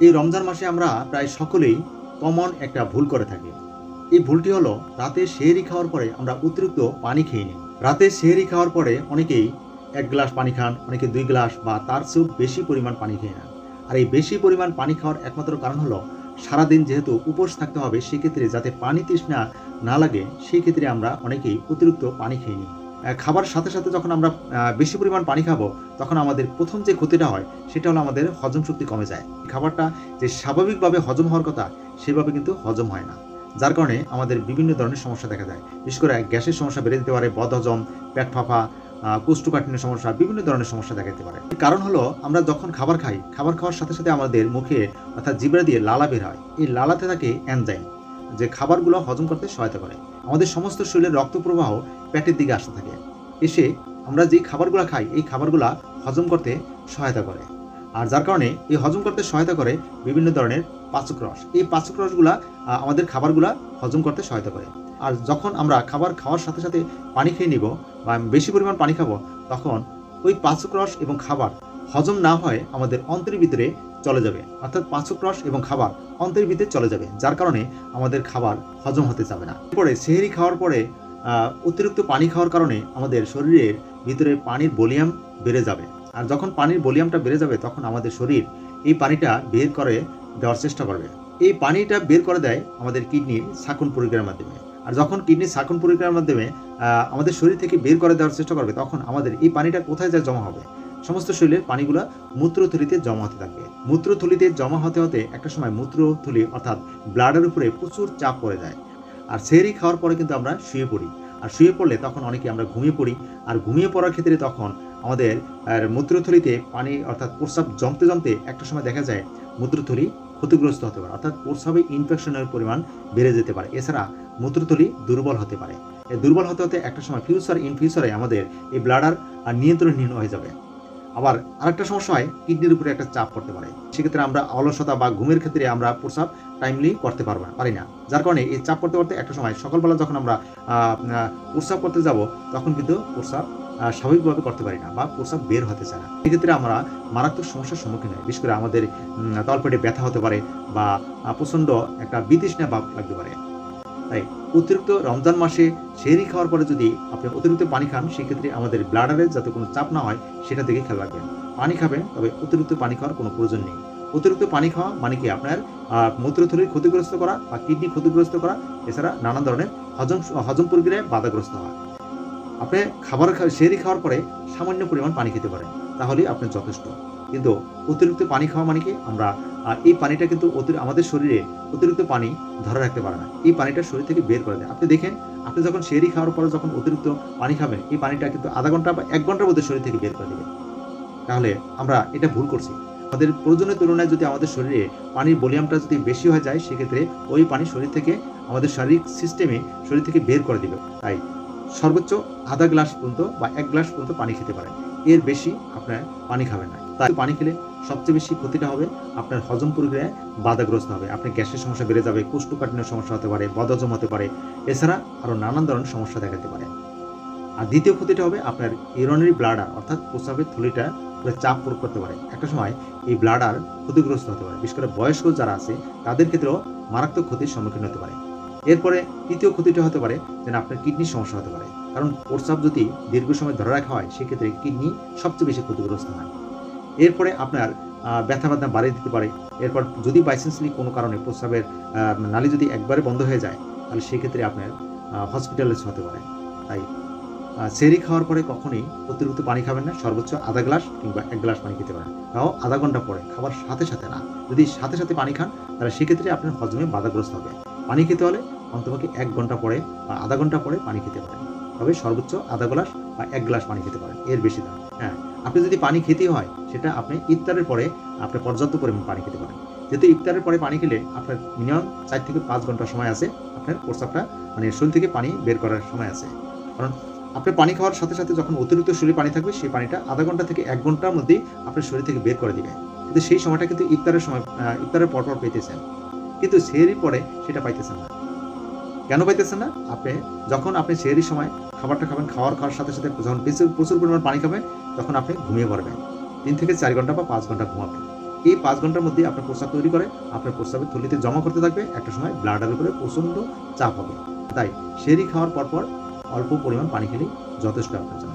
এই রমজান মাসে আমরা প্রায় সকলেই কমন একটা ভুল করে থাকি। এই ভুলটি হলো রাতে সেহরি খাওয়ার পরে আমরা অতিরিক্ত পানি খেয়ে নিই। রাতে সেহরি খাওয়ার পরে অনেকেই ১ গ্লাস পানি খান, অনেকে ২ গ্লাস বা তার চেয়েও বেশি পরিমাণ পানি খেয়ে নেন। আর এই বেশি পরিমাণ পানি খাওয়ার একমাত্র কারণ হলো সারাদিন যেহেতু উপোস থাকতে হবে, সেক্ষেত্রে যাতে পানি তৃষ্ণা না লাগে সেই ক্ষেত্রে আমরা অনেকেই অতিরিক্ত পানি খেয়ে নিই। খাবার সাথে সাথে যখন আমরা বেশি পরিমাণ পানি খাবো, তখন আমাদের প্রথম যে ক্ষতিটা হয় সেটা হলো আমাদের হজম শক্তি কমে যায়। খাবারটা যে স্বাভাবিকভাবে হজম হওয়ার কথা সেভাবে কিন্তু হজম হয় না, যার কারণে আমাদের বিভিন্ন ধরনের সমস্যা দেখা যায়। বিশেষ করে গ্যাসের সমস্যা বেড়ে যেতে পারে, বদহজম, পেট ফাঁপা, কোষ্ঠকাঠিন্যের সমস্যা, বিভিন্ন ধরনের সমস্যা দেখা দিতে পারে। কারণ হলো আমরা যখন খাবার খাই, খাবার খাওয়ার সাথে সাথে আমাদের মুখে অর্থাৎ জিহ্বা দিয়ে লালা বের হয়। এই লালাতে থাকে এনজাইম, যে খাবারগুলো হজম করতে সহায়তা করে। আমাদের সমস্ত শরীরের রক্ত প্রবাহ পেটের দিকে আসতে থাকে, এসে আমরা যে খাবারগুলো খাই এই খাবারগুলো হজম করতে সহায়তা করে। আর যার কারণে এই হজম করতে সহায়তা করে বিভিন্ন ধরনের পাচক রস। এই পাচক রসগুলা আমাদের খাবারগুলা হজম করতে সহায়তা করে। আর যখন আমরা খাবার খাওয়ার সাথে সাথে পানি খেয়ে নিব বা বেশি পরিমাণ পানি খাবো, তখন ওই পাচক রস এবং খাবার হজম না হয় আমাদের অন্ত্রের ভিতরে চলে যাবে, অর্থাৎ পাচক রস এবং খাবার অন্ত্রের ভিতরে চলে যাবে, যার কারণে আমাদের খাবার হজম হতে যাবে না। এরপরে সেহরি খাওয়ার পরে অতিরিক্ত পানি খাওয়ার কারণে আমাদের শরীরের ভিতরে পানির ভলিউম বেড়ে যাবে। আর যখন পানির ভলিউমটা বেড়ে যাবে, তখন আমাদের শরীর এই পানিটা বের করে দেওয়ার চেষ্টা করবে। এই পানিটা বের করে দেয় আমাদের কিডনির শাকন প্রক্রিয়ার মাধ্যমে। আর যখন কিডনির শাকন প্রক্রিয়ার মাধ্যমে আমাদের শরীর থেকে বের করে দেওয়ার চেষ্টা করবে, তখন আমাদের এই পানিটা কোথায় যা জমা হবে? সমস্ত শরীরের পানিগুলো মূত্রথলিতে জমা হতে থাকবে। মূত্রথলিতে জমা হতে হতে একটা সময় মূত্রথলি অর্থাৎ ব্লাডের উপরে প্রচুর চাপ পড়ে যায়। আর সেহরি খাওয়ার পরে কিন্তু আমরা শুয়ে পড়ি, আর শুয়ে পড়লে তখন অনেকে আমরা ঘুমিয়ে পড়ি। আর ঘুমিয়ে পড়ার ক্ষেত্রে তখন আমাদের মূত্রথলিতে পানি অর্থাৎ প্রস্রাব জমতে জমতে একটা সময় দেখা যায় মূত্রথলি ক্ষতিগ্রস্ত হতে পারে, অর্থাৎ প্রস্রাবে ইনফেকশনের পরিমাণ বেড়ে যেতে পারে। এছাড়া মূত্রথলি দুর্বল হতে পারে। এই দুর্বল হতে হতে একটা সময় ফিউচারে আমাদের এই ব্লাডার নিয়ন্ত্রণহীন হয়ে যাবে। আবার আরেকটা সমস্যা হয়, কিডনির উপরে একটা চাপ পড়তে পারে। সেক্ষেত্রে আমরা অলসতা বা ঘুমের ক্ষেত্রে আমরা প্রস্রাব টাইমলি করতে পারি না, যার কারণে এই চাপ করতে করতে একটা সময় সকালবেলা যখন আমরা প্রস্রাব করতে যাব, তখন কিন্তু প্রস্রাব স্বাভাবিকভাবে করতে পারি না বা প্রস্রাব বের হতে চায় না। সেক্ষেত্রে আমরা মারাত্মক সমস্যার সম্মুখীন হই। বিশেষ করে আমাদের তলপেটে ব্যথা হতে পারে বা প্রচণ্ড একটা বিতৃষ্ণা ভাব লাগতে পারে। তাই অতিরিক্ত রমজান মাসে সেহরি খাওয়ার পরে যদি আপনি অতিরিক্ত পানি খান, সেক্ষেত্রে আমাদের ব্লাডারে যাতে কোনো চাপ না হয় সেটা দিকে খেয়াল রাখবেন। পানি খাবেন, তবে অতিরিক্ত পানি খাওয়ার কোনো প্রয়োজন নেই। অতিরিক্ত পানি খাওয়া মানে কি আপনার মূত্রথলির ক্ষতিগ্রস্ত করা বা কিডনি ক্ষতিগ্রস্ত করা, এছাড়া নানান ধরনের হজম প্রক্রিয়ায় বাধাগ্রস্ত হওয়া। আপনি সেহরি খাওয়ার পরে সামান্য পরিমাণ পানি খেতে পারেন, তাহলেই আপনার যথেষ্ট। কিন্তু অতিরিক্ত পানি খাওয়া মানে কি, আমরা এই পানিটা কিন্তু আমাদের শরীরে অতিরিক্ত পানি ধরে রাখতে পারে না। এই পানিটা শরীর থেকে বের করে দেয়। আপনি দেখেন, আপনি যখন সেহরি খাওয়ার পরে যখন অতিরিক্ত পানি খাবেন, এই পানিটা কিন্তু আধা ঘন্টা বা 1 ঘন্টার মধ্যে শরীর থেকে বের করে দেবে। তাহলে আমরা এটা ভুল করছি। আমাদের প্রয়োজনের তুলনায় যদি আমাদের শরীরে পানির ভলিউমটা যদি বেশি হয়ে যায়, সেক্ষেত্রে ওই পানি শরীর থেকে আমাদের শারীরিক সিস্টেমে শরীর থেকে বের করে দিবে। তাই সর্বোচ্চ আধা গ্লাস পর্যন্ত বা 1 গ্লাস পর্যন্ত পানি খেতে পারেন, এর বেশি আপনার পানি খাবেন না। তাই পানি খেলে সবচেয়ে বেশি ক্ষতিটা হবে আপনার হজম প্রক্রিয়ায় বাধাগ্রস্ত হবে। আপনার গ্যাসের সমস্যা বেড়ে যাবে, কোষ্ঠকাঠিন্যের সমস্যা হতে পারে, বদহজম হতে পারে, এছাড়া আরও নানান ধরনের সমস্যা দেখাতে পারে। আর দ্বিতীয় ক্ষতিটা হবে আপনার ইউরিনারি ব্লাডার অর্থাৎ প্রস্রাবের থলিটা চাপ প্রয়োগ করতে পারে। একটা সময় এই ব্লাডার ক্ষতিগ্রস্ত হতে পারে। বিশেষ করে বয়স্ক যারা আছে তাদের ক্ষেত্রেও মারাত্মক ক্ষতির সম্মুখীন হতে পারে। এরপরে তৃতীয় ক্ষতিটা হতে পারে যে আপনার কিডনির সমস্যা হতে পারে, কারণ প্রস্রাব যদি দীর্ঘ সময় ধরে রাখা হয়, সেক্ষেত্রে কিডনি সবচেয়ে বেশি ক্ষতিগ্রস্ত হয়। এরপরে আপনার ব্যথা বাড়িয়ে দিতে পারে। এরপর যদি বাইসেন্সলি কোনো কারণে প্রস্রাবের নালী যদি একবারে বন্ধ হয়ে যায়, তাহলে সেক্ষেত্রে আপনার হসপিটালাইজ হতে পারে। তাই সেহরি খাওয়ার পরে কখনোই অতিরিক্ত পানি খাবেন না। সর্বোচ্চ আধা গ্লাস কিংবা 1 গ্লাস পানি খেতে পারেন, তাও আধা ঘন্টা পরে, খাবার সাথে সাথে না। যদি সাথে সাথে পানি খান, তাহলে সেক্ষেত্রে আপনার হজমে বাধাগ্রস্ত হবে। পানি খেতে হলে অন্তপক্ষে 1 ঘন্টা পরে বা আধা ঘন্টা পরে পানি খেতে পারেন, তবে সর্বোচ্চ আধা গ্লাস বা 1 গ্লাস পানি খেতে পারেন, এর বেশি না। হ্যাঁ, আপনি যদি পানি খেতেই হয়, সেটা আপনি ইফতারের পরে আপনি পর্যাপ্ত পরিমাণ পানি খেতে পারেন। যেহেতু ইফতারের পরে পানি খেলে আপনার মিনিমাম 4 থেকে 5 ঘন্টা সময় আছে আপনার প্রস্রাবটা শরীর থেকে পানি বের করার সময় আছে। কারণ আপনি পানি খাওয়ার সাথে সাথে যখন অতিরিক্ত শরীরে পানি থাকবে, সেই পানিটা আধা ঘন্টা থেকে 1 ঘন্টার মধ্যেই আপনার শরীর থেকে বের করে দিবে। কিন্তু সেই সময়টা কিন্তু ইফতারের পরপর পেতেছেন, কিন্তু সেহরির পরে সেটা পাইতেছেন না। কেন পাইতেছেন না? যখন আপনি সেহরির সময় খাবারটা খাবেন, খাওয়ার সাথে সাথে যখন প্রচুর পরিমাণ পানি খাবেন, তখন আপনি ঘুমিয়ে পড়বেন। 3 থেকে 4 ঘন্টা বা 5 ঘন্টা ঘুমাবেন। এই 5 ঘন্টার মধ্যে আপনার প্রস্রাব তৈরি করে আপনার প্রস্রাবের থলিতে জমা করতে থাকবে। একটা সময় ব্লাডারের উপরে প্রচণ্ড চাপ হবে। তাই সেহরি খাওয়ার পরপর অল্প পরিমাণ পানি খেলেই যথেষ্ট আপনার জন্য।